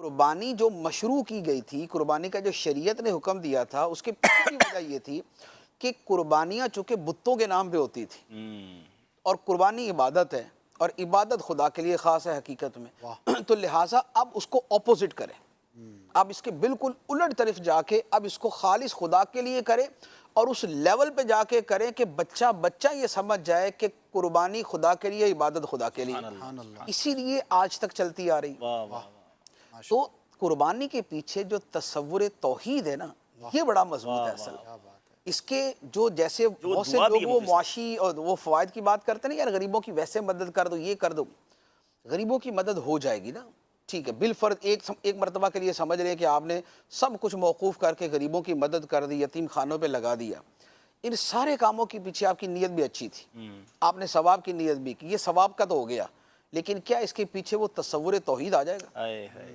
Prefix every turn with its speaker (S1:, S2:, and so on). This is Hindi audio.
S1: कुर्बानी जो मशरू की गई थी, कुर्बानी का जो शरीयत ने हुक्म दिया था, उसके पीछे की वजह ये थी कि कुर्बानियाँ चूँकि बुत्तों के नाम पे होती थी
S2: हम्म,
S1: और कुर्बानी इबादत है और इबादत खुदा के लिए ख़ास है हकीकत
S3: वाह।
S1: में। तो लिहाजा अब उसको ऑपोजिट करें, अब इसके बिल्कुल उलट तरफ जाके अब इसको खालिस खुदा के लिए करें और उस लेवल पे जाके करें कि बच्चा बच्चा ये समझ जाए कि कुर्बानी खुदा के लिए, इबादत खुदा के लिए।
S2: सुभान अल्लाह,
S3: सुभान अल्लाह।
S1: इसीलिए आज तक चलती आ रही।
S2: वाह वाह
S3: वाह।
S2: वाह,
S3: माशा
S1: तो कुर्बानी के पीछे जो तस्वुर तौहीद है ना, ये बड़ा मजबूत
S2: वाह,
S1: है असल।
S3: क्या बात है।
S1: इसके जो जैसे बहुत से
S2: दुआ दी
S1: लोग
S2: है
S1: वो
S2: मुफ्ती साहब।
S1: मुआशी और वो फ़वाइद की बात करते हैं ना, यार गरीबों की वैसे मदद कर दो, ये कर दो, गरीबों की मदद हो जाएगी ना, ठीक है, बिलफर्द एक मरतबा के लिए समझ रहे हैं कि आपने सब कुछ मौकूफ़ करके गरीबों की मदद कर दी, यतीम खानों पे लगा दिया। इन सारे कामों के पीछे आपकी नीयत भी अच्छी थी, आपने सवाब की नीयत भी की, ये सवाब का तो हो गया, लेकिन क्या इसके पीछे वो तस्वुर तौहीद आ जाएगा?
S2: आए हाय,